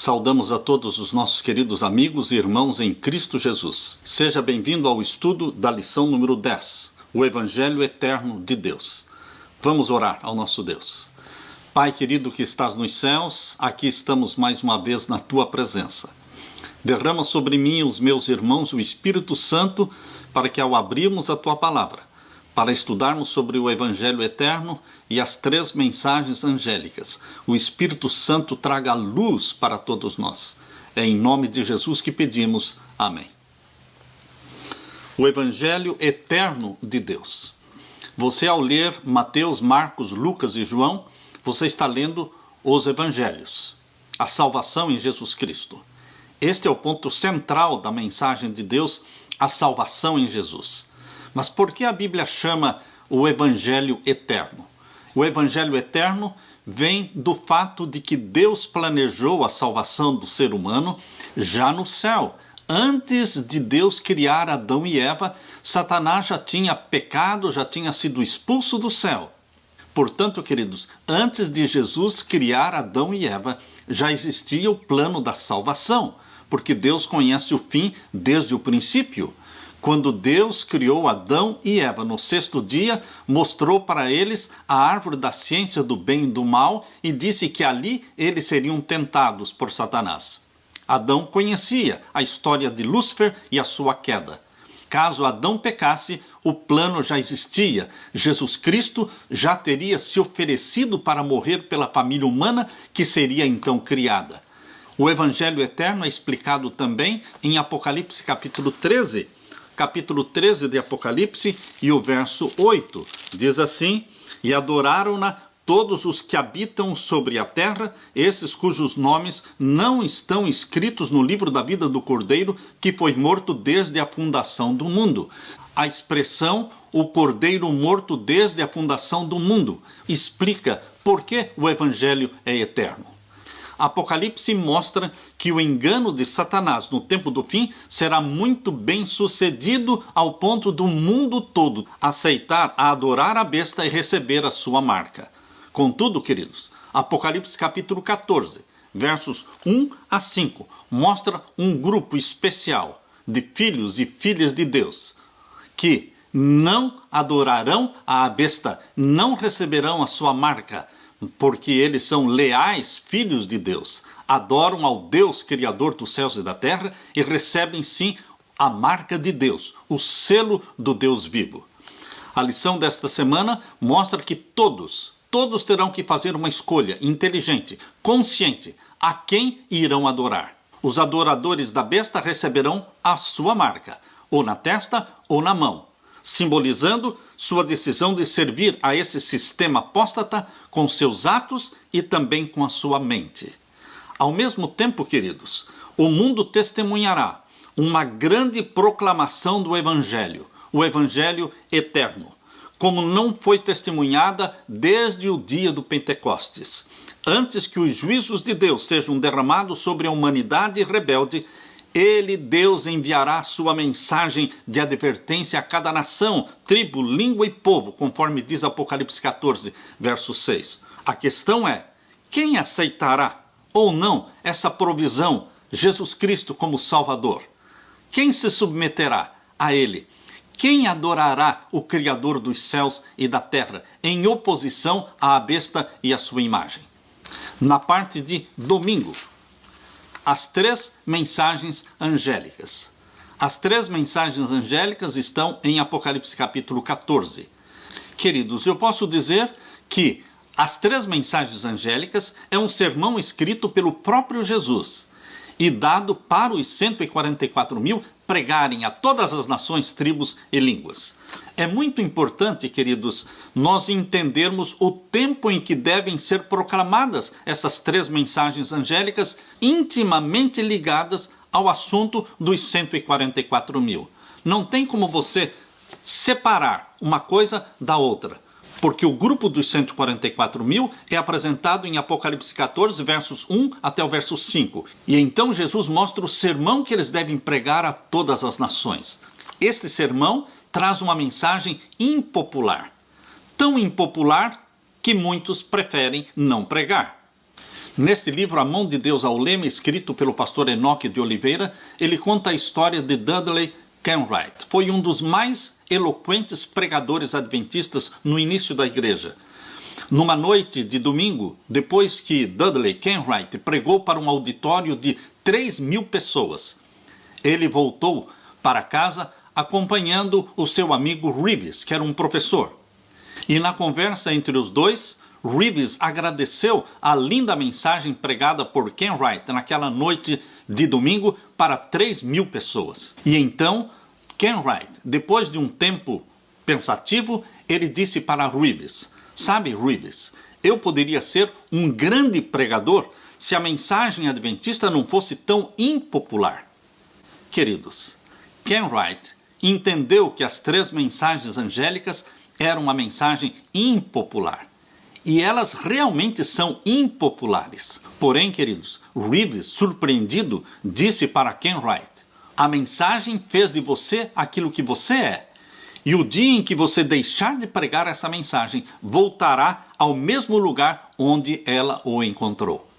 Saudamos a todos os nossos queridos amigos e irmãos em Cristo Jesus. Seja bem-vindo ao estudo da lição número 10, o Evangelho Eterno de Deus. Vamos orar ao nosso Deus. Pai querido que estás nos céus, aqui estamos mais uma vez na Tua presença. Derrama sobre mim e os meus irmãos o Espírito Santo para que ao abrirmos a Tua palavra, para estudarmos sobre o Evangelho Eterno e as 3 mensagens angélicas, o Espírito Santo traga luz para todos nós. É em nome de Jesus que pedimos. Amém. O Evangelho Eterno de Deus. Você, ao ler Mateus, Marcos, Lucas e João, você está lendo os Evangelhos, a salvação em Jesus Cristo. Este é o ponto central da mensagem de Deus, a salvação em Jesus. Mas por que a Bíblia chama o Evangelho Eterno? O Evangelho Eterno vem do fato de que Deus planejou a salvação do ser humano já no céu. Antes de Deus criar Adão e Eva, Satanás já tinha pecado, já tinha sido expulso do céu. Portanto, queridos, antes de Jesus criar Adão e Eva, já existia o plano da salvação, porque Deus conhece o fim desde o princípio. Quando Deus criou Adão e Eva no 6º dia, mostrou para eles a árvore da ciência do bem e do mal e disse que ali eles seriam tentados por Satanás. Adão conhecia a história de Lúcifer e a sua queda. Caso Adão pecasse, o plano já existia. Jesus Cristo já teria se oferecido para morrer pela família humana que seria então criada. O Evangelho Eterno é explicado também em Apocalipse capítulo 13. Capítulo 13 de Apocalipse e o verso 8, diz assim: E adoraram-na todos os que habitam sobre a terra, esses cujos nomes não estão escritos no livro da vida do Cordeiro, que foi morto desde a fundação do mundo. A expressão, o Cordeiro morto desde a fundação do mundo, explica por que o Evangelho é eterno. Apocalipse mostra que o engano de Satanás no tempo do fim será muito bem sucedido ao ponto do mundo todo aceitar, adorar a besta e receber a sua marca. Contudo, queridos, Apocalipse capítulo 14, versos 1 a 5, mostra um grupo especial de filhos e filhas de Deus que não adorarão a besta, não receberão a sua marca, porque eles são leais filhos de Deus, adoram ao Deus Criador dos céus e da terra e recebem sim a marca de Deus, o selo do Deus vivo. A lição desta semana mostra que todos terão que fazer uma escolha inteligente, consciente, a quem irão adorar. Os adoradores da besta receberão a sua marca, ou na testa ou na mão, simbolizando sua decisão de servir a esse sistema apóstata com seus atos e também com a sua mente. Ao mesmo tempo, queridos, o mundo testemunhará uma grande proclamação do Evangelho, o Evangelho Eterno, como não foi testemunhada desde o dia do Pentecostes. Antes que os juízos de Deus sejam derramados sobre a humanidade rebelde, Deus enviará sua mensagem de advertência a cada nação, tribo, língua e povo, conforme diz Apocalipse 14, verso 6. A questão é, quem aceitará ou não essa provisão, Jesus Cristo como Salvador? Quem se submeterá a Ele? Quem adorará o Criador dos céus e da terra, em oposição à besta e à sua imagem? Na parte de domingo, as 3 mensagens angélicas. As 3 mensagens angélicas estão em Apocalipse capítulo 14. Queridos, eu posso dizer que as 3 mensagens angélicas é um sermão escrito pelo próprio Jesus e dado para os 144 mil pregarem a todas as nações, tribos e línguas. É muito importante, queridos, nós entendermos o tempo em que devem ser proclamadas essas 3 mensagens angélicas intimamente ligadas ao assunto dos 144 mil. Não tem como você separar uma coisa da outra, porque o grupo dos 144 mil é apresentado em Apocalipse 14, versos 1 até o verso 5. E então Jesus mostra o sermão que eles devem pregar a todas as nações. Este sermão traz uma mensagem impopular, tão impopular que muitos preferem não pregar. Neste livro, A Mão de Deus ao Leme, escrito pelo pastor Enoque de Oliveira, ele conta a história de Dudley Kenwright. Foi um dos mais eloquentes pregadores adventistas no início da igreja. Numa noite de domingo, depois que Dudley Kenwright pregou para um auditório de 3.000 pessoas, ele voltou para casa acompanhando o seu amigo Reeves, que era um professor. E na conversa entre os dois, Reeves agradeceu a linda mensagem pregada por Kenwright naquela noite de domingo para 3.000 pessoas. E então, Kenwright, depois de um tempo pensativo, ele disse para Reeves: sabe, Reeves, eu poderia ser um grande pregador se a mensagem adventista não fosse tão impopular. Queridos, Kenwright entendeu que as 3 mensagens angélicas eram uma mensagem impopular. E elas realmente são impopulares. Porém, queridos, Reeves, surpreendido, disse para Kenwright: a mensagem fez de você aquilo que você é. E o dia em que você deixar de pregar essa mensagem, voltará ao mesmo lugar onde ela o encontrou.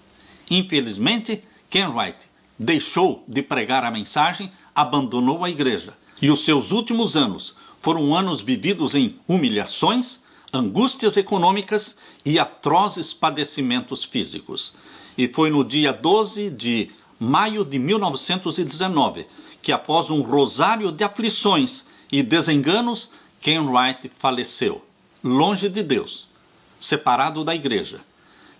Infelizmente, Kenwright deixou de pregar a mensagem, abandonou a igreja. E os seus últimos anos foram anos vividos em humilhações, angústias econômicas e atrozes padecimentos físicos. E foi no dia 12 de maio de 1919 que, após um rosário de aflições e desenganos, Kenwright faleceu, longe de Deus, separado da igreja.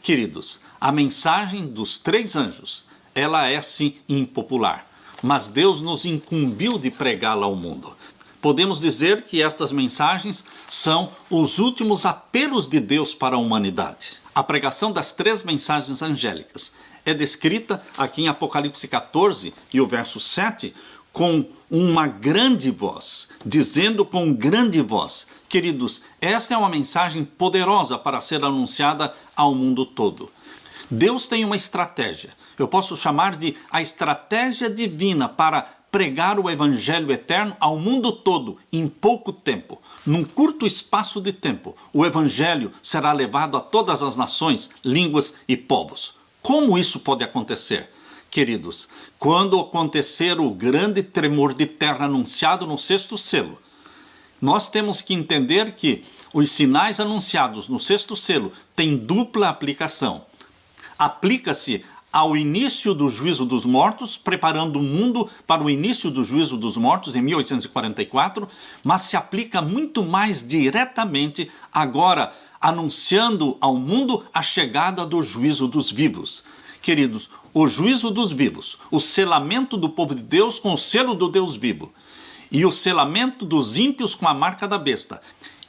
Queridos, a mensagem dos 3 anjos, ela é sim impopular, mas Deus nos incumbiu de pregá-la ao mundo. Podemos dizer que estas mensagens são os últimos apelos de Deus para a humanidade. A pregação das 3 mensagens angélicas é descrita aqui em Apocalipse 14 e o verso 7 com uma grande voz, dizendo com grande voz: queridos, esta é uma mensagem poderosa para ser anunciada ao mundo todo. Deus tem uma estratégia, eu posso chamar de a estratégia divina para pregar o evangelho eterno ao mundo todo em pouco tempo. Num curto espaço de tempo, o evangelho será levado a todas as nações, línguas e povos. Como isso pode acontecer? Queridos, quando acontecer o grande tremor de terra anunciado no 6º selo, nós temos que entender que os sinais anunciados no 6º selo têm dupla aplicação. Aplica-se ao início do juízo dos mortos, preparando o mundo para o início do juízo dos mortos em 1844, mas se aplica muito mais diretamente agora, anunciando ao mundo a chegada do juízo dos vivos. Queridos, o juízo dos vivos, o selamento do povo de Deus com o selo do Deus vivo e o selamento dos ímpios com a marca da besta,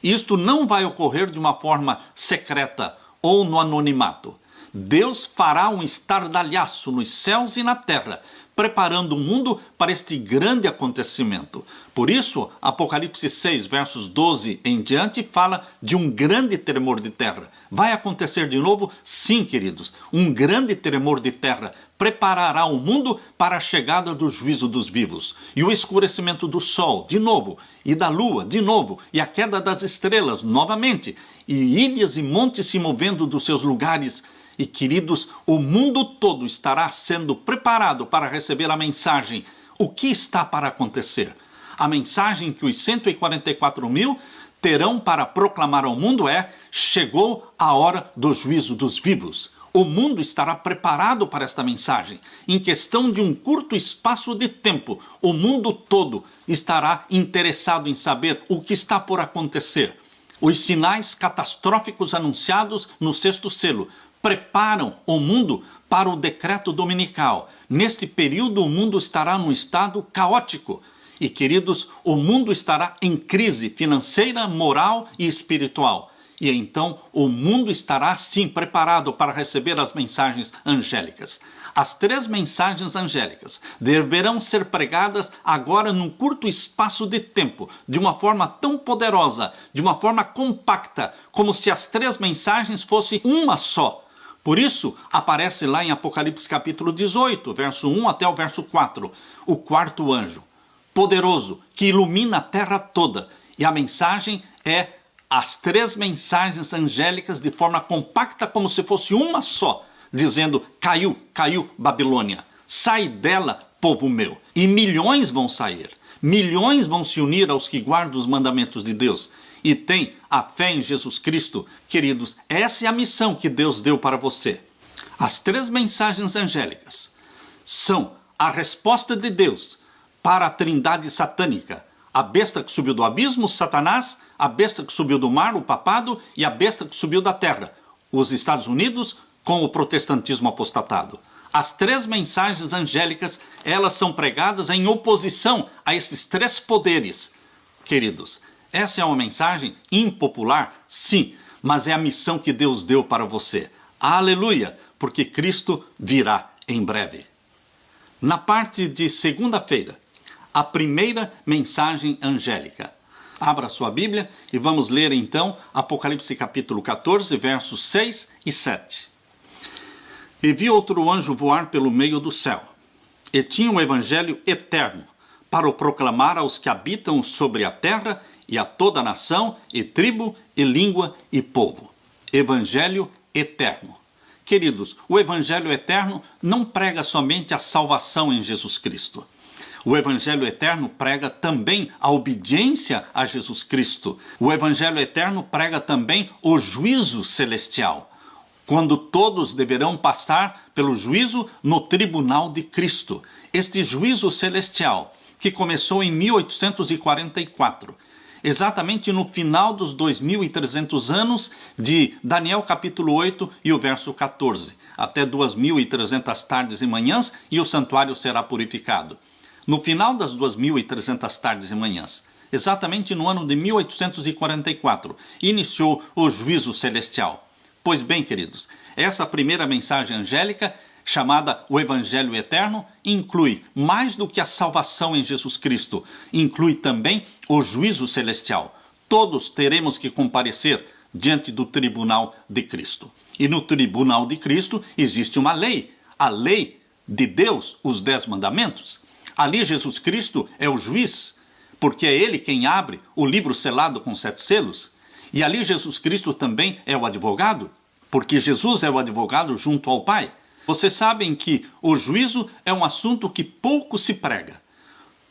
isto não vai ocorrer de uma forma secreta ou no anonimato. Deus fará um estardalhaço nos céus e na terra, preparando o mundo para este grande acontecimento. Por isso, Apocalipse 6, versos 12 em diante, fala de um grande tremor de terra. Vai acontecer de novo? Sim, queridos. Um grande tremor de terra preparará o mundo para a chegada do juízo dos vivos. E o escurecimento do sol, de novo, e da lua, de novo, e a queda das estrelas, novamente, e ilhas e montes se movendo dos seus lugares. E, queridos, o mundo todo estará sendo preparado para receber a mensagem. O que está para acontecer? A mensagem que os 144.000 terão para proclamar ao mundo é: chegou a hora do juízo dos vivos. O mundo estará preparado para esta mensagem. Em questão de um curto espaço de tempo, o mundo todo estará interessado em saber o que está por acontecer. Os sinais catastróficos anunciados no 6º selo preparam o mundo para o decreto dominical. Neste período, o mundo estará num estado caótico. E, queridos, o mundo estará em crise financeira, moral e espiritual. E então, o mundo estará, sim, preparado para receber as mensagens angélicas. As 3 mensagens angélicas deverão ser pregadas agora num curto espaço de tempo, de uma forma tão poderosa, de uma forma compacta, como se as 3 mensagens fossem uma só. Por isso, aparece lá em Apocalipse capítulo 18, verso 1 até o verso 4, o 4º anjo, poderoso, que ilumina a terra toda. E a mensagem é as 3 mensagens angélicas de forma compacta, como se fosse uma só, dizendo: caiu, caiu Babilônia, sai dela, povo meu. E milhões vão sair, milhões vão se unir aos que guardam os mandamentos de Deus e têm a fé em Jesus Cristo. Queridos, essa é a missão que Deus deu para você. As 3 mensagens angélicas são a resposta de Deus para a trindade satânica: a besta que subiu do abismo, Satanás; a besta que subiu do mar, o papado; e a besta que subiu da terra, os Estados Unidos, com o protestantismo apostatado. As 3 mensagens angélicas, elas são pregadas em oposição a esses 3 poderes. Queridos, essa é uma mensagem impopular, sim, mas é a missão que Deus deu para você. Aleluia, porque Cristo virá em breve. Na parte de segunda-feira, a primeira mensagem angélica. Abra sua Bíblia e vamos ler então Apocalipse capítulo 14, versos 6 e 7. E vi outro anjo voar pelo meio do céu, e tinha um evangelho eterno, para o proclamar aos que habitam sobre a terra, e a toda nação, e tribo, e língua, e povo. Evangelho eterno. Queridos, o evangelho eterno não prega somente a salvação em Jesus Cristo. O evangelho eterno prega também a obediência a Jesus Cristo. O evangelho eterno prega também o juízo celestial, quando todos deverão passar pelo juízo no tribunal de Cristo. Este juízo celestial, que começou em 1844, exatamente no final dos 2.300 anos de Daniel capítulo 8 e o verso 14, até 2.300 tardes e manhãs, e o santuário será purificado. No final das 2.300 tardes e manhãs, exatamente no ano de 1844, iniciou o juízo celestial. Pois bem, queridos, essa primeira mensagem angélica, chamada o Evangelho Eterno, inclui mais do que a salvação em Jesus Cristo, inclui também o juízo celestial. Todos teremos que comparecer diante do tribunal de Cristo. E no tribunal de Cristo existe uma lei, a lei de Deus, os 10 mandamentos. Ali Jesus Cristo é o juiz, porque é ele quem abre o livro selado com 7 selos. E ali Jesus Cristo também é o advogado, porque Jesus é o advogado junto ao Pai. Vocês sabem que o juízo é um assunto que pouco se prega.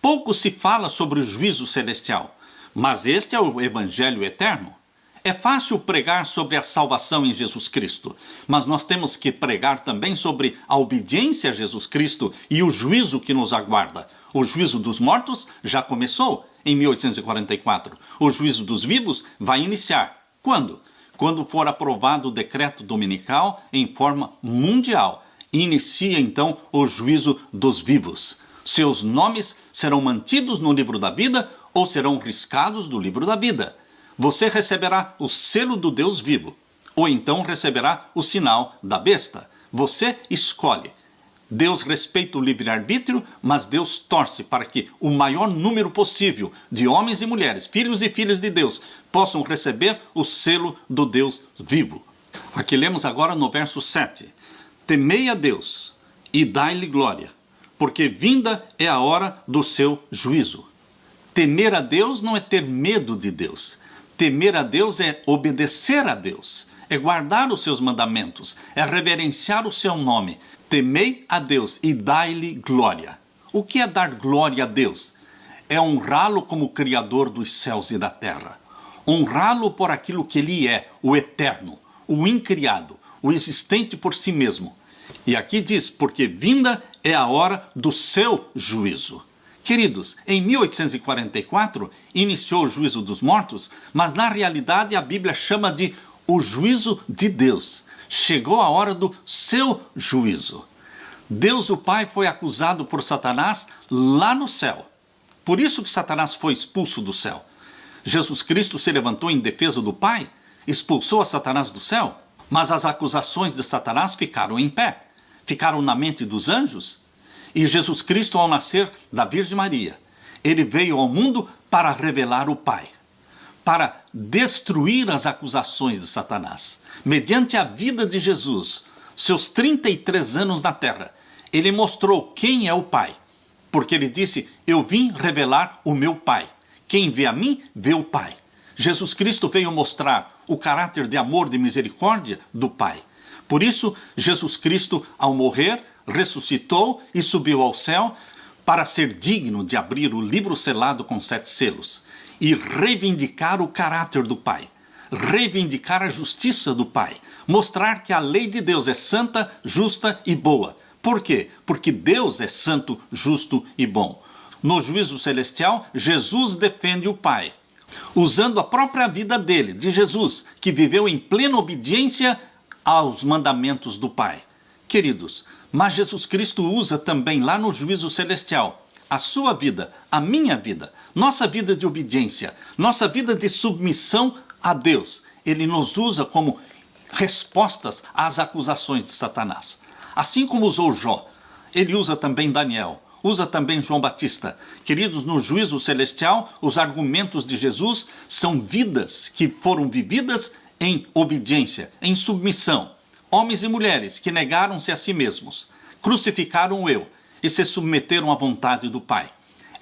Pouco se fala sobre o juízo celestial. Mas este é o Evangelho Eterno. É fácil pregar sobre a salvação em Jesus Cristo, mas nós temos que pregar também sobre a obediência a Jesus Cristo e o juízo que nos aguarda. O juízo dos mortos já começou em 1844. O juízo dos vivos vai iniciar. Quando? Quando for aprovado o decreto dominical em forma mundial. Inicia então o juízo dos vivos. Seus nomes serão mantidos no livro da vida ou serão riscados do livro da vida. Você receberá o selo do Deus vivo, ou então receberá o sinal da besta. Você escolhe. Deus respeita o livre-arbítrio, mas Deus torce para que o maior número possível de homens e mulheres, filhos e filhas de Deus, possam receber o selo do Deus vivo. Aqui lemos agora no verso 7. Temei a Deus e dai-lhe glória, porque vinda é a hora do seu juízo. Temer a Deus não é ter medo de Deus. Temer a Deus é obedecer a Deus, é guardar os seus mandamentos, é reverenciar o seu nome. Temei a Deus e dai-lhe glória. O que é dar glória a Deus? É honrá-lo como Criador dos céus e da terra. Honrá-lo por aquilo que ele é, o eterno, o incriado, o existente por si mesmo. E aqui diz, porque vinda é a hora do seu juízo. Queridos, em 1844 iniciou o juízo dos mortos, mas na realidade a Bíblia chama de o juízo de Deus. Chegou a hora do seu juízo. Deus o Pai foi acusado por Satanás lá no céu. Por isso que Satanás foi expulso do céu. Jesus Cristo se levantou em defesa do Pai, expulsou a Satanás do céu, mas as acusações de Satanás ficaram em pé, ficaram na mente dos anjos. E Jesus Cristo, ao nascer da Virgem Maria, ele veio ao mundo para revelar o Pai, para destruir as acusações de Satanás. Mediante a vida de Jesus, seus 33 anos na terra, ele mostrou quem é o Pai, porque ele disse, eu vim revelar o meu Pai. Quem vê a mim, vê o Pai. Jesus Cristo veio mostrar o caráter de amor, de misericórdia do Pai, Por isso, Jesus Cristo, ao morrer, ressuscitou e subiu ao céu para ser digno de abrir o livro selado com 7 selos e reivindicar o caráter do Pai, reivindicar a justiça do Pai, mostrar que a lei de Deus é santa, justa e boa. Por quê? Porque Deus é santo, justo e bom. No juízo celestial, Jesus defende o Pai, usando a própria vida dele, de Jesus, que viveu em plena obediência aos mandamentos do Pai. Queridos, mas Jesus Cristo usa também lá no juízo celestial a sua vida, a minha vida, nossa vida de obediência, nossa vida de submissão a Deus. Ele nos usa como respostas às acusações de Satanás. Assim como usou Jó, ele usa também Daniel, usa também João Batista. Queridos, no juízo celestial, os argumentos de Jesus são vidas que foram vividas em obediência, em submissão. Homens e mulheres que negaram-se a si mesmos, crucificaram o eu e se submeteram à vontade do Pai.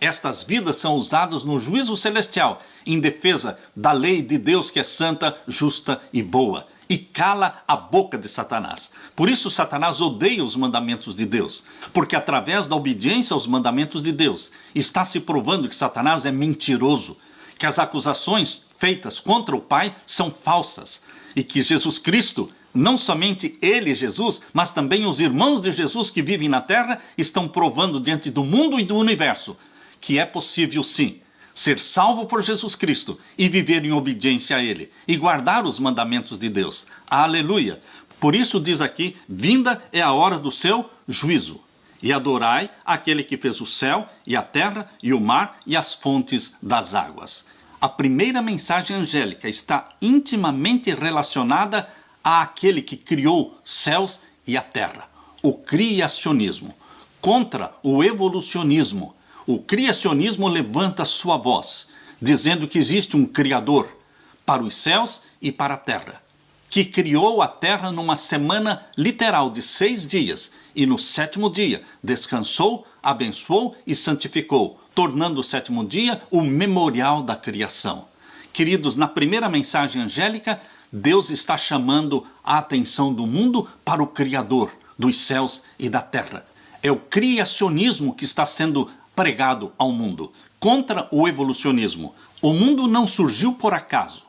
Estas vidas são usadas no juízo celestial em defesa da lei de Deus que é santa, justa e boa, e cala a boca de Satanás. Por isso Satanás odeia os mandamentos de Deus, porque através da obediência aos mandamentos de Deus está se provando que Satanás é mentiroso, que as acusações feitas contra o Pai são falsas, e que Jesus Cristo, não somente ele, Jesus, mas também os irmãos de Jesus que vivem na terra, estão provando diante do mundo e do universo que é possível sim ser salvo por Jesus Cristo e viver em obediência a ele e guardar os mandamentos de Deus. Aleluia! Por isso diz aqui, vinda é a hora do seu juízo. E adorai aquele que fez o céu e a terra e o mar e as fontes das águas. A primeira mensagem angélica está intimamente relacionada àquele que criou céus e a terra. O criacionismo. Contra o evolucionismo. O criacionismo levanta sua voz, dizendo que existe um Criador para os céus e para a terra, que criou a terra numa semana literal de 6 dias, e no 7º dia descansou, abençoou e santificou, tornando o 7º dia o memorial da criação. Queridos, na primeira mensagem angélica, Deus está chamando a atenção do mundo para o Criador dos céus e da terra. É o criacionismo que está sendo pregado ao mundo, contra o evolucionismo. O mundo não surgiu por acaso.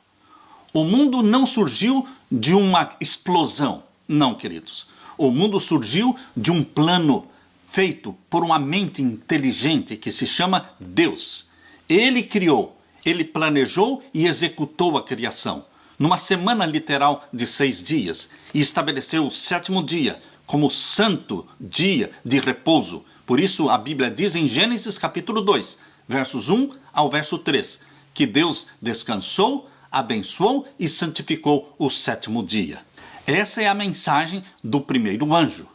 O mundo não surgiu de uma explosão. Não, queridos. O mundo surgiu de um plano feito por uma mente inteligente que se chama Deus. Ele criou, ele planejou e executou a criação numa semana literal de 6 dias e estabeleceu o 7º dia como santo dia de repouso. Por isso a Bíblia diz em Gênesis capítulo 2, versos 1 ao verso 3, que Deus descansou, abençoou e santificou o 7º dia. Essa é a mensagem do primeiro anjo.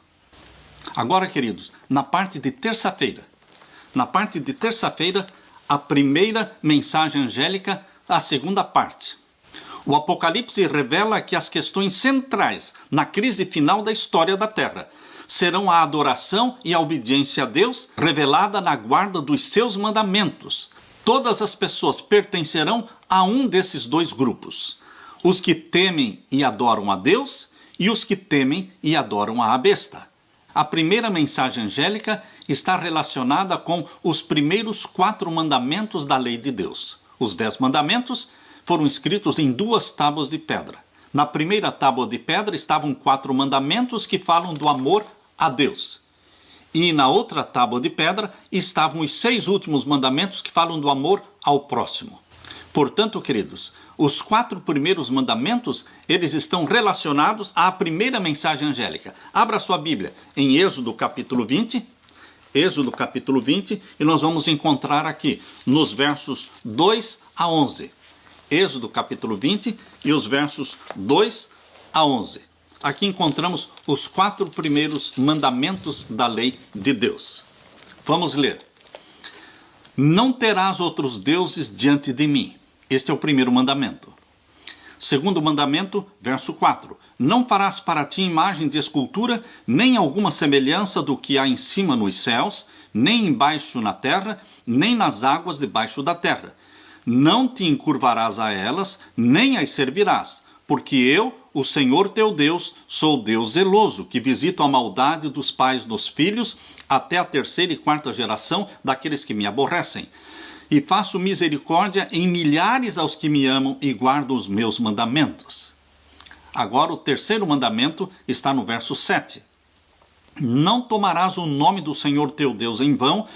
Agora, queridos, na parte de terça-feira, a primeira mensagem angélica, a segunda parte. O Apocalipse revela que as questões centrais na crise final da história da Terra serão a adoração e a obediência a Deus, revelada na guarda dos seus mandamentos. Todas as pessoas pertencerão a um desses 2 grupos: os que temem e adoram a Deus e os que temem e adoram a besta. A primeira mensagem angélica está relacionada com os primeiros 4 mandamentos da lei de Deus. Os 10 mandamentos foram escritos em 2 tábuas de pedra. Na primeira tábua de pedra estavam 4 mandamentos que falam do amor a Deus. E na outra tábua de pedra estavam os 6 últimos mandamentos que falam do amor ao próximo. Portanto, queridos, os 4 primeiros mandamentos, eles estão relacionados à primeira mensagem angélica. Abra sua Bíblia em Êxodo capítulo 20, e nós vamos encontrar aqui nos versos 2 a 11. Êxodo capítulo 20 e os versos 2 a 11. Aqui encontramos os 4 primeiros mandamentos da lei de Deus. Vamos ler. Não terás outros deuses diante de mim. Este é o primeiro mandamento. Segundo mandamento, verso 4. Não farás para ti imagem de escultura, nem alguma semelhança do que há em cima nos céus, nem embaixo na terra, nem nas águas debaixo da terra. Não te encurvarás a elas, nem as servirás. porque eu, o Senhor teu Deus, sou Deus zeloso, que visito a maldade dos pais dos filhos até a 3ª e 4ª geração daqueles que me aborrecem. E faço misericórdia em milhares aos que me amam e guardam os meus mandamentos. Agora o 3º mandamento está no verso 7. Não tomarás o nome do Senhor teu Deus em vão,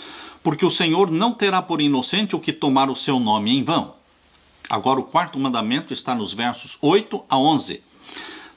porque o Senhor não terá por inocente o que tomar o seu nome em vão. Agora o 4º mandamento está nos versos 8 a 11.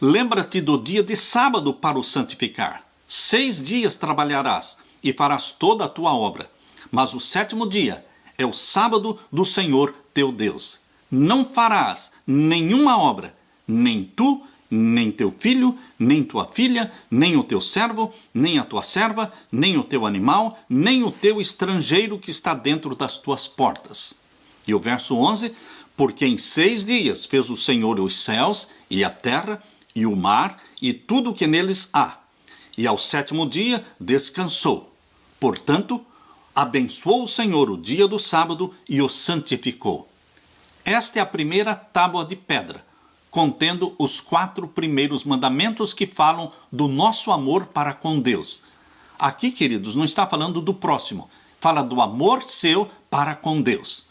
Lembra-te do dia de sábado para o santificar. 6 dias trabalharás e farás toda a tua obra. Mas o 7º dia é o sábado do Senhor teu Deus. Não farás nenhuma obra, nem tu, nem teu filho, nem tua filha, nem o teu servo, nem a tua serva, nem o teu animal, nem o teu estrangeiro que está dentro das tuas portas. E o verso 11, porque em 6 dias fez o Senhor os céus e a terra e o mar e tudo o que neles há. E ao 7º dia descansou. Portanto, abençoou o Senhor o dia do sábado e o santificou. Esta é a primeira tábua de pedra, contendo os 4 primeiros mandamentos que falam do nosso amor para com Deus. Aqui, queridos, não está falando do próximo, fala do amor seu para com Deus.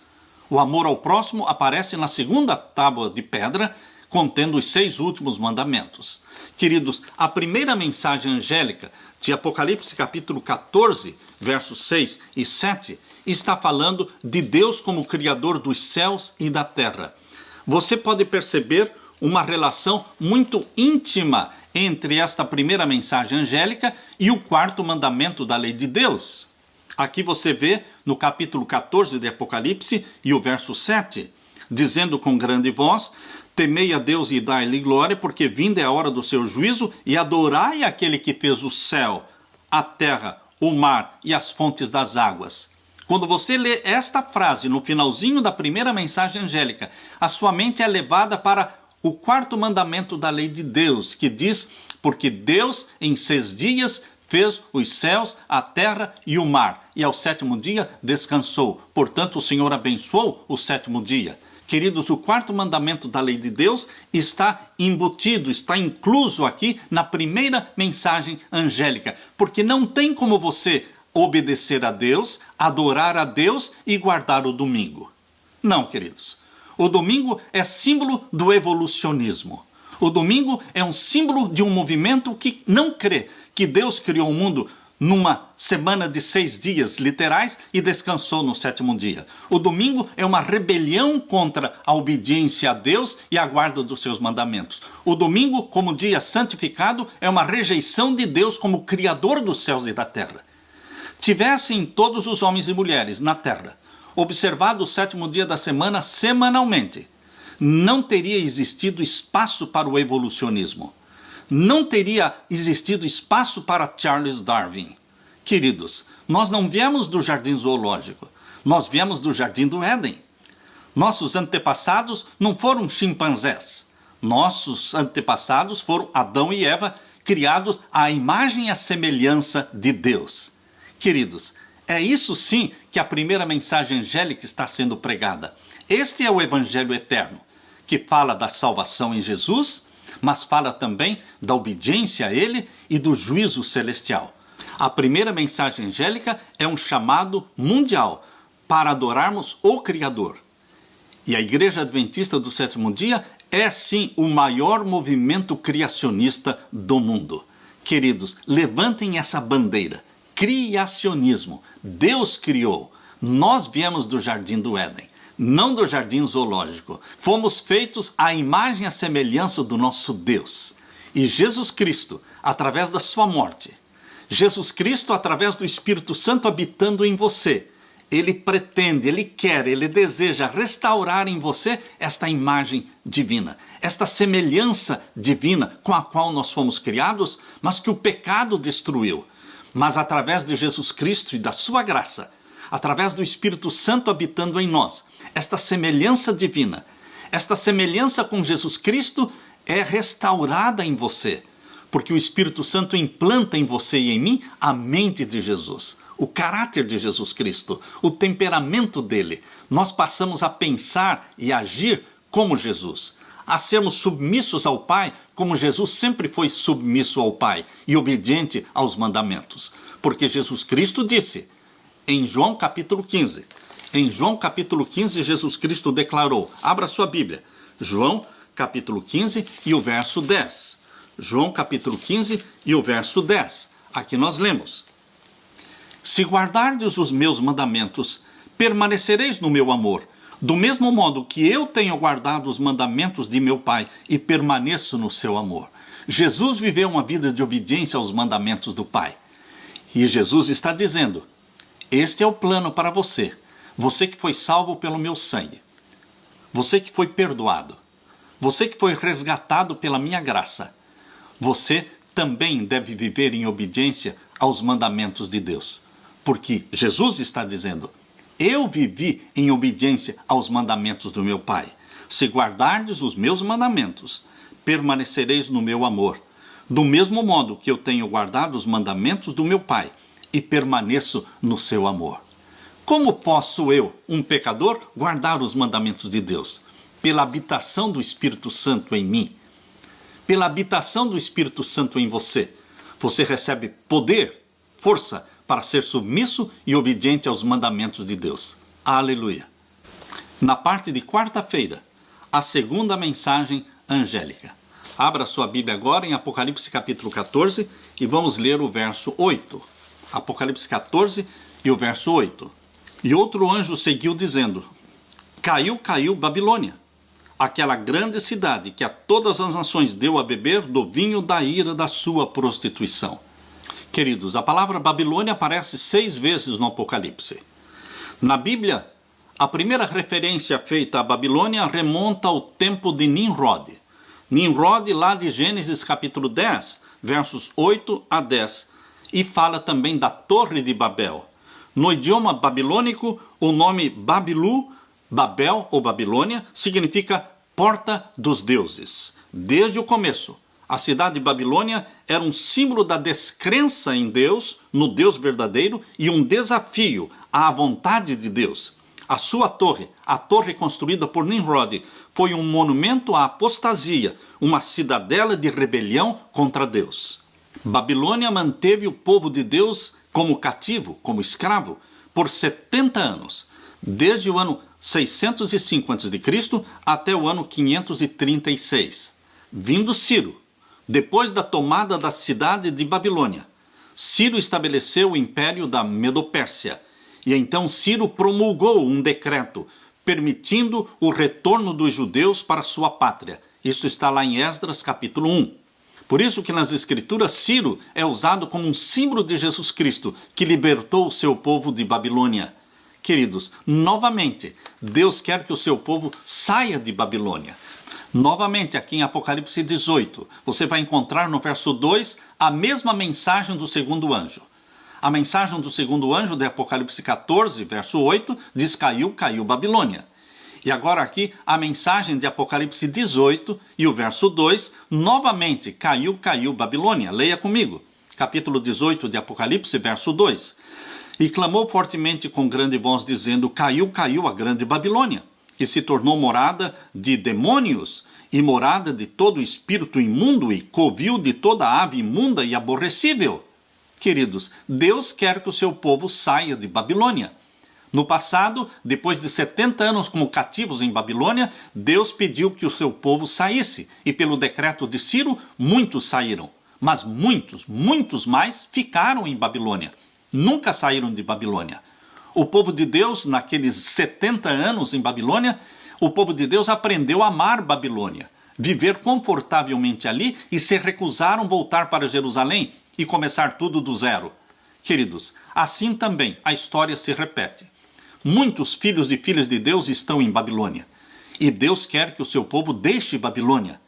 O amor ao próximo aparece na 2ª tábua de pedra, contendo os 6 últimos mandamentos. Queridos, a primeira mensagem angélica de Apocalipse capítulo 14, versos 6 e 7, está falando de Deus como Criador dos céus e da terra. Você pode perceber uma relação muito íntima entre esta primeira mensagem angélica e o 4º mandamento da lei de Deus. Aqui você vê no capítulo 14 de Apocalipse e o verso 7, dizendo com grande voz: temei a Deus e dai-lhe glória, porque vinda é a hora do seu juízo, e adorai aquele que fez o céu, a terra, o mar e as fontes das águas. Quando você lê esta frase no finalzinho da primeira mensagem angélica, a sua mente é levada para o 4º mandamento da lei de Deus, que diz: porque Deus em 6 dias fez os céus, a terra e o mar, e ao 7º dia descansou. Portanto, o Senhor abençoou o 7º dia. Queridos, o 4º mandamento da lei de Deus está embutido, está incluso aqui na primeira mensagem angélica, porque não tem como você obedecer a Deus, adorar a Deus e guardar o domingo. Não, queridos. O domingo é símbolo do evolucionismo. O domingo é um símbolo de um movimento que não crê que Deus criou o mundo numa semana de 6 dias literais e descansou no 7º dia. O domingo é uma rebelião contra a obediência a Deus e a guarda dos seus mandamentos. O domingo, como dia santificado, é uma rejeição de Deus como Criador dos céus e da terra. Tivessem todos os homens e mulheres na terra observado o 7º dia da semana semanalmente, não teria existido espaço para o evolucionismo. Não teria existido espaço para Charles Darwin. Queridos, nós não viemos do jardim zoológico, nós viemos do jardim do Éden. Nossos antepassados não foram chimpanzés. Nossos antepassados foram Adão e Eva, criados à imagem e à semelhança de Deus. Queridos, é isso sim que a primeira mensagem angélica está sendo pregada. Este é o Evangelho eterno, que fala da salvação em Jesus, mas fala também da obediência a Ele e do juízo celestial. A primeira mensagem angélica é um chamado mundial para adorarmos o Criador. E a Igreja Adventista do 7º dia é sim o maior movimento criacionista do mundo. Queridos, levantem essa bandeira. Criacionismo. Deus criou. Nós viemos do jardim do Éden, não do jardim zoológico. Fomos feitos à imagem e à semelhança do nosso Deus. E Jesus Cristo, através da sua morte, Jesus Cristo, através do Espírito Santo habitando em você, Ele pretende, Ele quer, Ele deseja restaurar em você esta imagem divina, esta semelhança divina com a qual nós fomos criados, mas que o pecado destruiu. Mas através de Jesus Cristo e da sua graça, através do Espírito Santo habitando em nós, esta semelhança divina, esta semelhança com Jesus Cristo é restaurada em você, porque o Espírito Santo implanta em você e em mim a mente de Jesus, o caráter de Jesus Cristo, o temperamento dele. Nós passamos a pensar e agir como Jesus. a sermos submissos ao Pai, como Jesus sempre foi submisso ao Pai e obediente aos mandamentos. Porque Jesus Cristo disse, em João capítulo 15, Jesus Cristo declarou, abra sua Bíblia, João capítulo 15 e o verso 10. João capítulo 15 e o verso 10. Aqui nós lemos: se guardardes os meus mandamentos, permanecereis no meu amor, do mesmo modo que eu tenho guardado os mandamentos de meu Pai e permaneço no seu amor. Jesus viveu uma vida de obediência aos mandamentos do Pai. E Jesus está dizendo, este é o plano para você. Você que foi salvo pelo meu sangue. Você que foi perdoado. Você que foi resgatado pela minha graça. Você também deve viver em obediência aos mandamentos de Deus. Porque Jesus está dizendo, eu vivi em obediência aos mandamentos do meu Pai. Se guardardes os meus mandamentos, permanecereis no meu amor. Do mesmo modo que eu tenho guardado os mandamentos do meu Pai e permaneço no seu amor. Como posso eu, um pecador, guardar os mandamentos de Deus? Pela habitação do Espírito Santo em mim. Pela habitação do Espírito Santo em você. Você recebe poder, força, para ser submisso e obediente aos mandamentos de Deus. Aleluia. Na parte de quarta-feira, a segunda mensagem angélica. Abra sua Bíblia agora em Apocalipse capítulo 14 e vamos ler o verso 8. Apocalipse 14 e o verso 8. E outro anjo seguiu dizendo, caiu Babilônia, aquela grande cidade que a todas as nações deu a beber do vinho da ira da sua prostituição. Queridos, a palavra Babilônia aparece 6 vezes no Apocalipse. Na Bíblia, a primeira referência feita à Babilônia remonta ao tempo de Nimrod. Nimrod, lá de Gênesis capítulo 10, versos 8 a 10, e fala também da Torre de Babel. No idioma babilônico, o nome Babilu, Babel ou Babilônia, significa porta dos deuses. Desde o começo, a cidade de Babilônia era um símbolo da descrença em Deus, no Deus verdadeiro, e um desafio à vontade de Deus. A sua torre, a torre construída por Nimrod, foi um monumento à apostasia, uma cidadela de rebelião contra Deus. Babilônia manteve o povo de Deus como cativo, como escravo, por 70 anos, desde o ano 605 a.C. até o ano 536. Vindo Ciro, depois da tomada da cidade de Babilônia, Ciro estabeleceu o império da Medopérsia, e então Ciro promulgou um decreto permitindo o retorno dos judeus para sua pátria. Isso está lá em Esdras capítulo 1. Por isso que nas Escrituras Ciro é usado como um símbolo de Jesus Cristo, que libertou o seu povo de Babilônia. Queridos, novamente, Deus quer que o seu povo saia de Babilônia. Novamente, aqui em Apocalipse 18, você vai encontrar no verso 2 a mesma mensagem do segundo anjo. A mensagem do segundo anjo de Apocalipse 14, verso 8, diz caiu Babilônia. E agora aqui a mensagem de Apocalipse 18 e o verso 2, novamente, caiu Babilônia. Leia comigo. Capítulo 18 de Apocalipse, verso 2. E clamou fortemente com grande voz, dizendo, caiu a grande Babilônia, e se tornou morada de demônios, e morada de todo espírito imundo, e covil de toda ave imunda e aborrecível. Queridos, Deus quer que o seu povo saia de Babilônia. No passado, depois de 70 anos como cativos em Babilônia, Deus pediu que o seu povo saísse, e pelo decreto de Ciro, muitos saíram. Mas muitos mais ficaram em Babilônia. Nunca saíram de Babilônia. O povo de Deus, naqueles 70 anos em Babilônia, o povo de Deus aprendeu a amar Babilônia, viver confortavelmente ali e se recusaram voltar para Jerusalém e começar tudo do zero. Queridos, assim também a história se repete. Muitos filhos e filhas de Deus estão em Babilônia. E Deus quer que o seu povo deixe Babilônia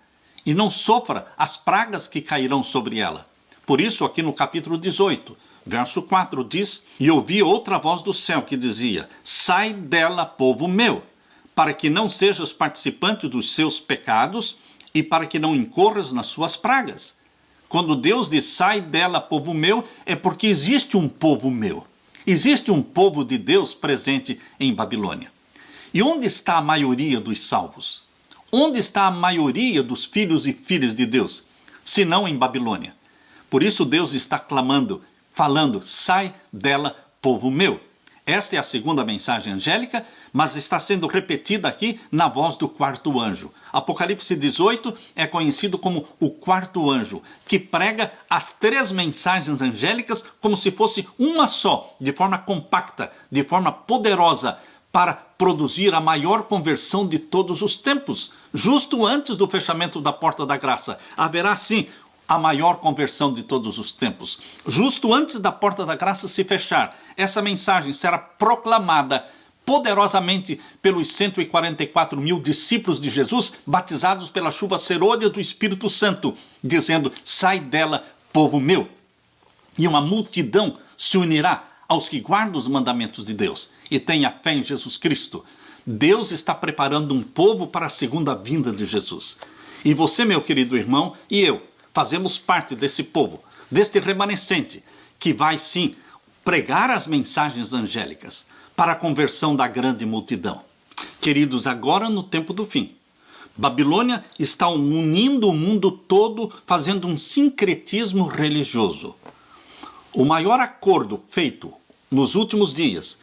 e não sofra as pragas que cairão sobre ela. Por isso, aqui no capítulo 18, verso 4 diz, e ouvi outra voz do céu que dizia, sai dela, povo meu, para que não sejas participante dos seus pecados e para que não incorras nas suas pragas. Quando Deus diz, sai dela, povo meu, é porque existe um povo meu. Existe um povo de Deus presente em Babilônia. E onde está a maioria dos salvos? Onde está a maioria dos filhos e filhas de Deus? Se não em Babilônia. Por isso Deus está clamando, falando, sai dela, povo meu. Esta é a segunda mensagem angélica, mas está sendo repetida aqui na voz do quarto anjo. Apocalipse 18 é conhecido como o quarto anjo, que prega as três mensagens angélicas como se fosse uma só, de forma compacta, de forma poderosa, para produzir a maior conversão de todos os tempos. Justo antes do fechamento da porta da graça, haverá sim a maior conversão de todos os tempos. Justo antes da porta da graça se fechar, essa mensagem será proclamada poderosamente pelos 144 mil discípulos de Jesus, batizados pela chuva serôdia do Espírito Santo, dizendo, sai dela, povo meu. E uma multidão se unirá aos que guardam os mandamentos de Deus e têm a fé em Jesus Cristo. Deus está preparando um povo para a segunda vinda de Jesus. E você, meu querido irmão, e eu, fazemos parte desse povo, deste remanescente, que vai sim pregar as mensagens angélicas para a conversão da grande multidão. Queridos, agora no tempo do fim, Babilônia está unindo o mundo todo, fazendo um sincretismo religioso. O maior acordo feito nos últimos dias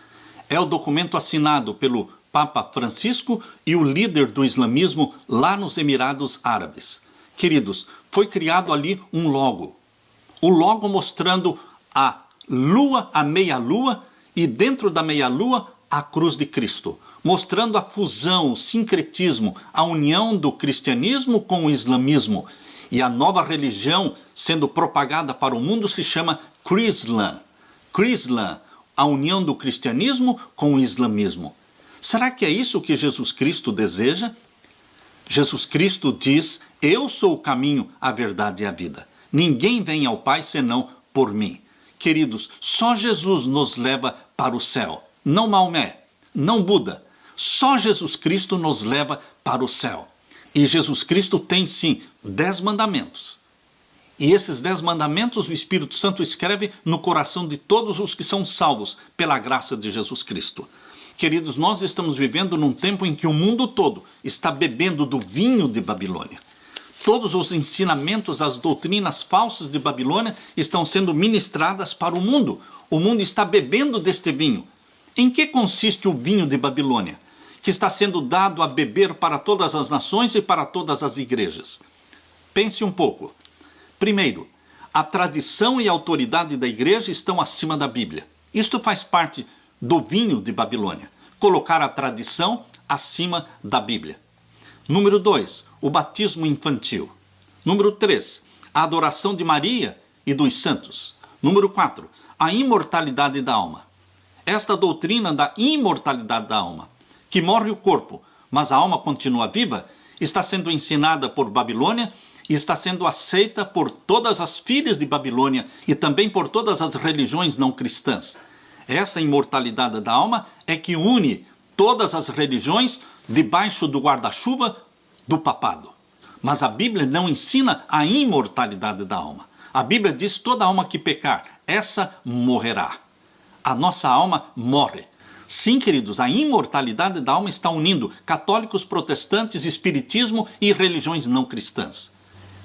é o documento assinado pelo Papa Francisco e o líder do islamismo lá nos Emirados Árabes. Queridos, foi criado ali um logo. O logo mostrando a lua, a meia-lua, e dentro da meia-lua, a cruz de Cristo. Mostrando a fusão, o sincretismo, a união do cristianismo com o islamismo. E a nova religião sendo propagada para o mundo se chama Chrislam. Chrislam, a união do cristianismo com o islamismo. Será que é isso que Jesus Cristo deseja? Jesus Cristo diz, eu sou o caminho, a verdade e a vida. Ninguém vem ao Pai senão por mim. Queridos, só Jesus nos leva para o céu. Não Maomé, não Buda. Só Jesus Cristo nos leva para o céu. E Jesus Cristo tem sim 10 mandamentos. E esses 10 mandamentos o Espírito Santo escreve no coração de todos os que são salvos pela graça de Jesus Cristo. Queridos, nós estamos vivendo num tempo em que o mundo todo está bebendo do vinho de Babilônia. Todos os ensinamentos, as doutrinas falsas de Babilônia estão sendo ministradas para o mundo. O mundo está bebendo deste vinho. Em que consiste o vinho de Babilônia, que está sendo dado a beber para todas as nações e para todas as igrejas? Pense um pouco. Primeiro, a tradição e a autoridade da igreja estão acima da Bíblia. Isto faz parte do vinho de Babilônia. Colocar a tradição acima da Bíblia. Número 2, o batismo infantil. Número 3, a adoração de Maria e dos santos. Número 4, a imortalidade da alma. Esta doutrina da imortalidade da alma, que morre o corpo, mas a alma continua viva, está sendo ensinada por Babilônia e está sendo aceita por todas as filhas de Babilônia e também por todas as religiões não cristãs. Essa imortalidade da alma é que une todas as religiões debaixo do guarda-chuva do papado. Mas a Bíblia não ensina a imortalidade da alma. A Bíblia diz, toda alma que pecar, essa morrerá. A nossa alma morre. Sim, queridos, a imortalidade da alma está unindo católicos, protestantes, espiritismo e religiões não cristãs.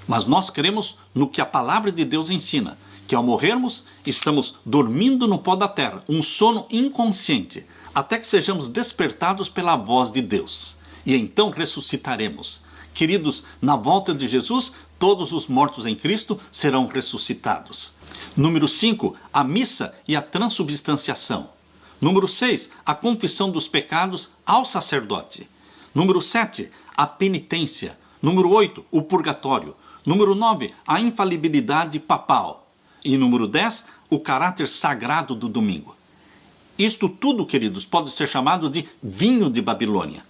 Mas nós cremos no que a palavra de Deus ensina, que ao morrermos, estamos dormindo no pó da terra, um sono inconsciente, até que sejamos despertados pela voz de Deus. E então ressuscitaremos. Queridos, na volta de Jesus, todos os mortos em Cristo serão ressuscitados. Número 5, a missa e a transubstanciação. Número 6, a confissão dos pecados ao sacerdote. Número 7, a penitência. Número 8, o purgatório. Número 9, a infalibilidade papal. E número 10, o caráter sagrado do domingo. Isto tudo, queridos, pode ser chamado de vinho de Babilônia.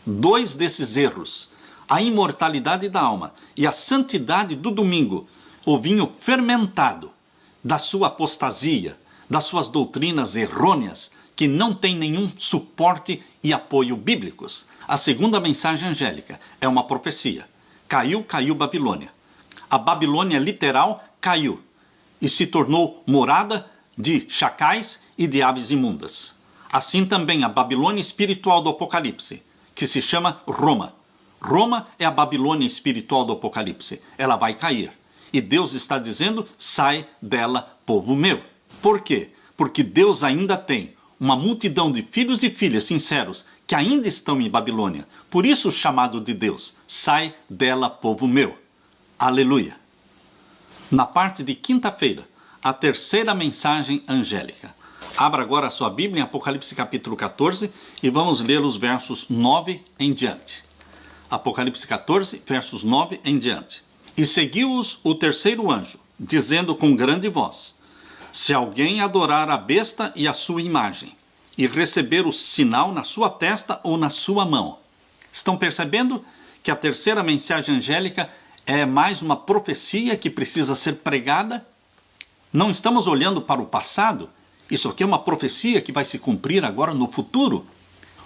2 desses erros, a imortalidade da alma e a santidade do domingo, o vinho fermentado da sua apostasia, das suas doutrinas errôneas, que não tem nenhum suporte e apoio bíblicos. A segunda mensagem angélica é uma profecia. Caiu Babilônia. A Babilônia literal caiu e se tornou morada de chacais e de aves imundas. Assim também a Babilônia espiritual do Apocalipse, que se chama Roma. Roma é a Babilônia espiritual do Apocalipse. Ela vai cair. E Deus está dizendo, sai dela, povo meu. Por quê? Porque Deus ainda tem uma multidão de filhos e filhas sinceros que ainda estão em Babilônia. Por isso o chamado de Deus, sai dela, povo meu. Aleluia. Na parte de quinta-feira, a terceira mensagem angélica. Abra agora a sua Bíblia em Apocalipse capítulo 14 e vamos ler os versos 9 em diante. Apocalipse 14, versos 9 em diante. E seguiu-os o terceiro anjo, dizendo com grande voz: se alguém adorar a besta e a sua imagem, e receber o sinal na sua testa ou na sua mão. Estão percebendo que a terceira mensagem angélica é mais uma profecia que precisa ser pregada? Não estamos olhando para o passado. Isso aqui é uma profecia que vai se cumprir agora no futuro.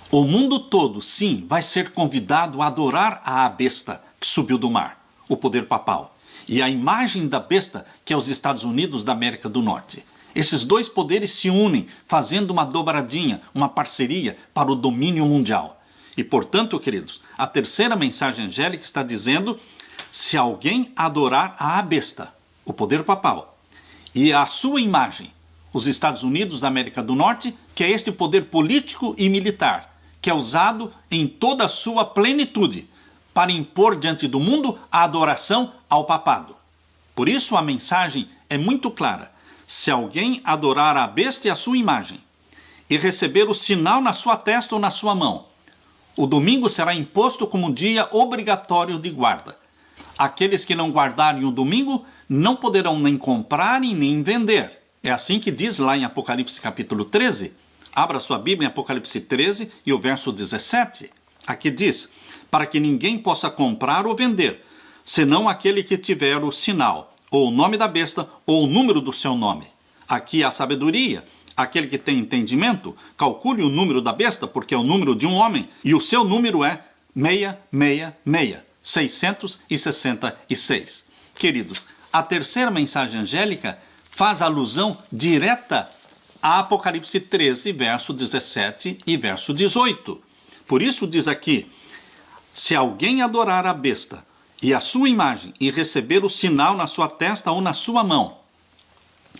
O mundo todo, sim, vai ser convidado a adorar a besta que subiu do mar, o poder papal, e a imagem da besta, que é os Estados Unidos da América do Norte. Esses dois poderes se unem, fazendo uma dobradinha, uma parceria para o domínio mundial. E, portanto, queridos, a terceira mensagem angélica está dizendo: se alguém adorar a besta, o poder papal, e a sua imagem, os Estados Unidos da América do Norte, que é este poder político e militar, que é usado em toda a sua plenitude para impor diante do mundo a adoração ao papado. Por isso a mensagem é muito clara: se alguém adorar a besta e a sua imagem, e receber o sinal na sua testa ou na sua mão, o domingo será imposto como um dia obrigatório de guarda. Aqueles que não guardarem o domingo não poderão nem comprar e nem vender. É assim que diz lá em Apocalipse capítulo 13. Abra sua Bíblia em Apocalipse 13 e o verso 17. Aqui diz: para que ninguém possa comprar ou vender, senão aquele que tiver o sinal, ou o nome da besta, ou o número do seu nome. Aqui há sabedoria. Aquele que tem entendimento, calcule o número da besta, porque é o número de um homem, e o seu número é 666, 666. Queridos, a terceira mensagem angélica faz alusão direta a Apocalipse 13, verso 17 e verso 18. Por isso diz aqui: se alguém adorar a besta e a sua imagem e receber o sinal na sua testa ou na sua mão.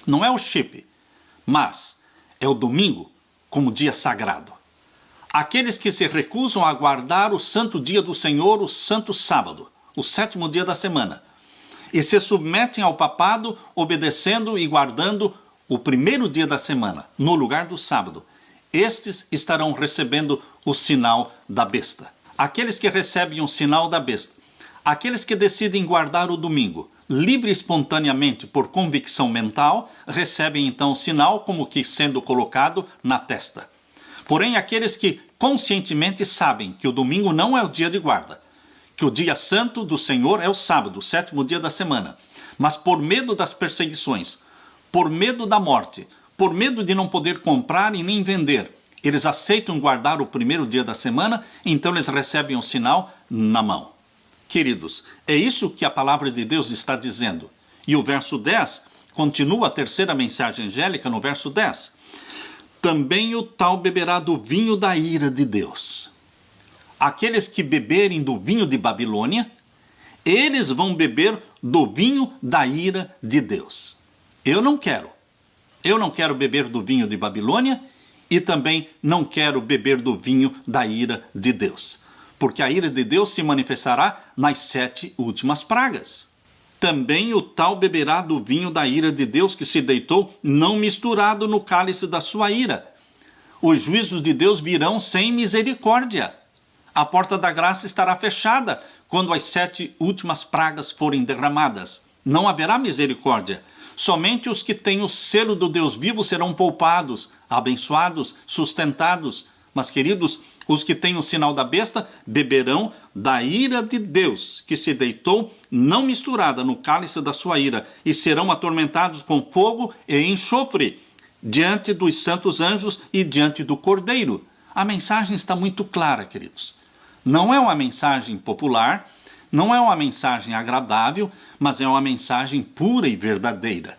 Não é o chip, mas é o domingo como dia sagrado. Aqueles que se recusam a guardar o santo dia do Senhor, o santo sábado, o sétimo dia da semana, e se submetem ao papado, obedecendo e guardando o primeiro dia da semana, no lugar do sábado, estes estarão recebendo o sinal da besta. Aqueles que recebem o sinal da besta, aqueles que decidem guardar o domingo, livre e espontaneamente por convicção mental, recebem então o sinal como que sendo colocado na testa. Porém, aqueles que conscientemente sabem que o domingo não é o dia de guarda, que o dia santo do Senhor é o sábado, o sétimo dia da semana, mas por medo das perseguições, por medo da morte, por medo de não poder comprar e nem vender, eles aceitam guardar o primeiro dia da semana, então eles recebem o sinal na mão. Queridos, é isso que a palavra de Deus está dizendo. E o verso 10, continua a terceira mensagem angélica no verso 10. Também o tal beberá do vinho da ira de Deus. Aqueles que beberem do vinho de Babilônia, eles vão beber do vinho da ira de Deus. Eu não quero. Eu não quero beber do vinho de Babilônia e também não quero beber do vinho da ira de Deus. Porque a ira de Deus se manifestará nas 7 últimas pragas. Também o tal beberá do vinho da ira de Deus que se deitou, não misturado no cálice da sua ira. Os juízos de Deus virão sem misericórdia. A porta da graça estará fechada quando as 7 últimas pragas forem derramadas. Não haverá misericórdia. Somente os que têm o selo do Deus vivo serão poupados, abençoados, sustentados. Mas, queridos, os que têm o sinal da besta beberão da ira de Deus, que se deitou, não misturada no cálice da sua ira, e serão atormentados com fogo e enxofre, diante dos santos anjos e diante do Cordeiro. A mensagem está muito clara, queridos. Não é uma mensagem popular, não é uma mensagem agradável, mas é uma mensagem pura e verdadeira.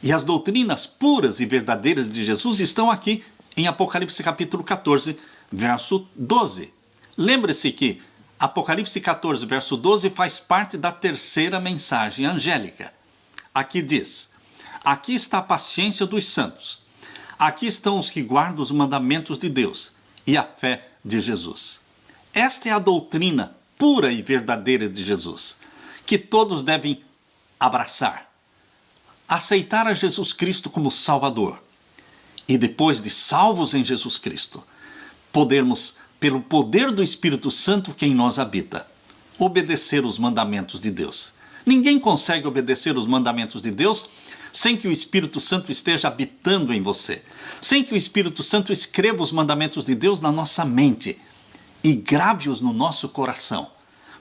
E as doutrinas puras e verdadeiras de Jesus estão aqui em Apocalipse capítulo 14, verso 12. Lembre-se que Apocalipse 14, verso 12, faz parte da terceira mensagem angélica. Aqui diz: aqui está a paciência dos santos. Aqui estão os que guardam os mandamentos de Deus e a fé de Jesus. Esta é a doutrina pura e verdadeira de Jesus, que todos devem abraçar. Aceitar a Jesus Cristo como Salvador. E depois de salvos em Jesus Cristo, podermos, pelo poder do Espírito Santo que em nós habita, obedecer os mandamentos de Deus. Ninguém consegue obedecer os mandamentos de Deus sem que o Espírito Santo esteja habitando em você, sem que o Espírito Santo escreva os mandamentos de Deus na nossa mente e grave-os no nosso coração.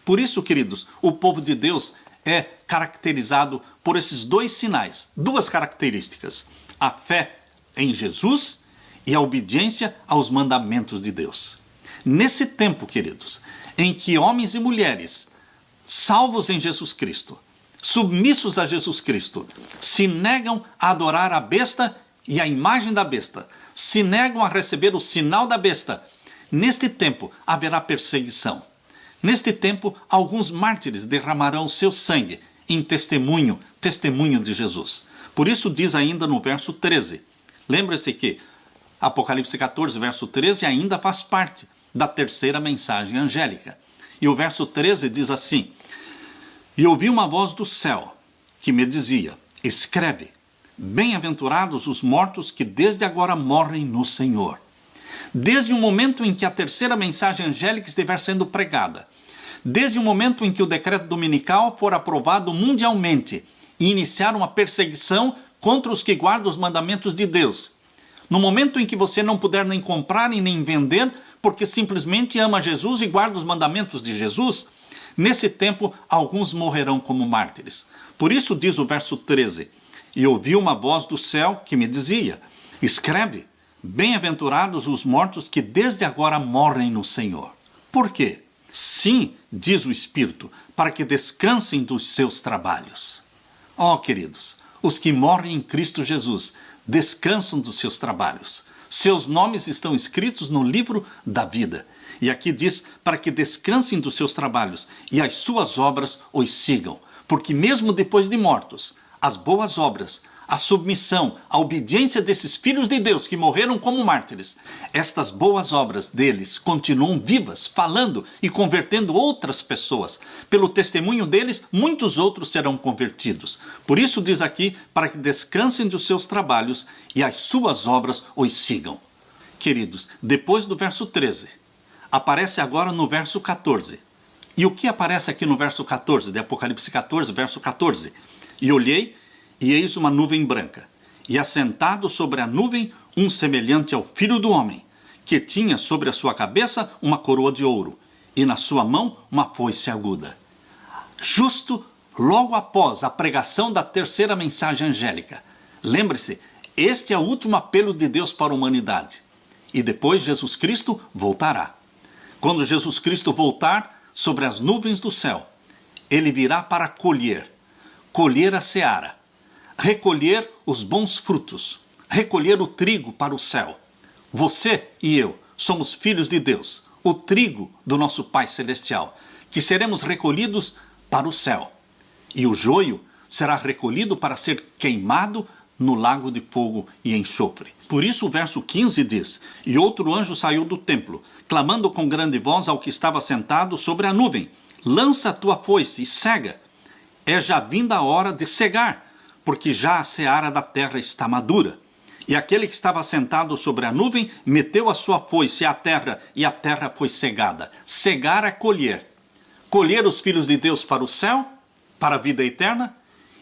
Por isso, queridos, o povo de Deus é caracterizado por esses dois sinais, duas características: a fé em Jesus e a obediência aos mandamentos de Deus. Nesse tempo, queridos, em que homens e mulheres salvos em Jesus Cristo, submissos a Jesus Cristo, se negam a adorar a besta e a imagem da besta, se negam a receber o sinal da besta, neste tempo haverá perseguição. Neste tempo, alguns mártires derramarão o seu sangue em testemunho de Jesus. Por isso diz ainda no verso 13. Lembre-se que Apocalipse 14, verso 13 ainda faz parte da terceira mensagem angélica. E o verso 13 diz assim: e ouvi uma voz do céu que me dizia: escreve, bem-aventurados os mortos que desde agora morrem no Senhor. Desde o momento em que a terceira mensagem angélica estiver sendo pregada, desde o momento em que o decreto dominical for aprovado mundialmente e iniciar uma perseguição contra os que guardam os mandamentos de Deus, no momento em que você não puder nem comprar e nem vender, porque simplesmente ama Jesus e guarda os mandamentos de Jesus, nesse tempo alguns morrerão como mártires. Por isso diz o verso 13: e ouvi uma voz do céu que me dizia: escreve, bem-aventurados os mortos que desde agora morrem no Senhor. Por quê? Sim, diz o Espírito, para que descansem dos seus trabalhos. Ó, queridos, os que morrem em Cristo Jesus descansam dos seus trabalhos. Seus nomes estão escritos no livro da vida. E aqui diz: para que descansem dos seus trabalhos e as suas obras os sigam. Porque mesmo depois de mortos, as boas obras, a submissão, a obediência desses filhos de Deus que morreram como mártires, estas boas obras deles continuam vivas, falando e convertendo outras pessoas. Pelo testemunho deles, muitos outros serão convertidos. Por isso diz aqui: para que descansem dos seus trabalhos e as suas obras os sigam. Queridos, depois do verso 13, aparece agora no verso 14. E o que aparece aqui no verso 14, de Apocalipse 14, verso 14? E olhei, e eis uma nuvem branca, e assentado sobre a nuvem um semelhante ao Filho do Homem, que tinha sobre a sua cabeça uma coroa de ouro, e na sua mão uma foice aguda. Justo logo após a pregação da terceira mensagem angélica. Lembre-se, este é o último apelo de Deus para a humanidade. E depois Jesus Cristo voltará. Quando Jesus Cristo voltar sobre as nuvens do céu, ele virá para colher a seara, recolher os bons frutos, recolher o trigo para o céu. Você e eu somos filhos de Deus, o trigo do nosso Pai Celestial, que seremos recolhidos para o céu. E o joio será recolhido para ser queimado no lago de fogo e enxofre. Por isso o verso 15 diz: e outro anjo saiu do templo, clamando com grande voz ao que estava sentado sobre a nuvem: lança a tua foice e cega. É já vinda a hora de cegar, porque já a seara da terra está madura. E aquele que estava sentado sobre a nuvem meteu a sua foice à terra, e a terra foi cegada. Cegar é colher. Colher os filhos de Deus para o céu, para a vida eterna,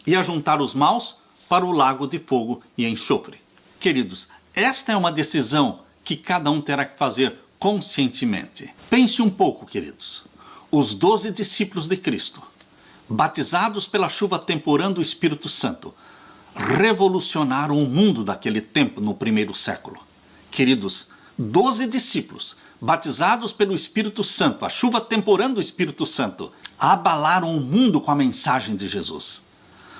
e ajuntar os maus para o lago de fogo e enxofre. Queridos, esta é uma decisão que cada um terá que fazer conscientemente. Pense um pouco, queridos. Os 12 discípulos de Cristo, batizados pela chuva temporã do Espírito Santo, revolucionaram o mundo daquele tempo no primeiro século. Queridos, 12 discípulos, batizados pelo Espírito Santo, a chuva temporã do Espírito Santo, abalaram o mundo com a mensagem de Jesus.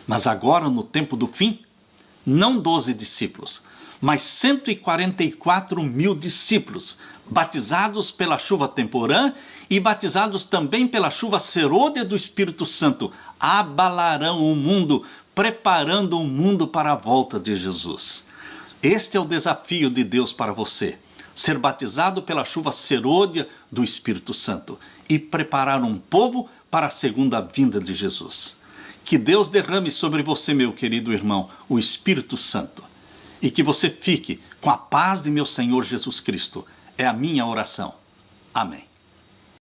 Mas agora, no tempo do fim, não 12 discípulos, mas 144 mil discípulos, batizados pela chuva temporã e batizados também pela chuva serôdia do Espírito Santo, abalarão o mundo, preparando o mundo para a volta de Jesus. Este é o desafio de Deus para você, ser batizado pela chuva serôdia do Espírito Santo e preparar um povo para a segunda vinda de Jesus. Que Deus derrame sobre você, meu querido irmão, o Espírito Santo, e que você fique com a paz de meu Senhor Jesus Cristo. É a minha oração. Amém.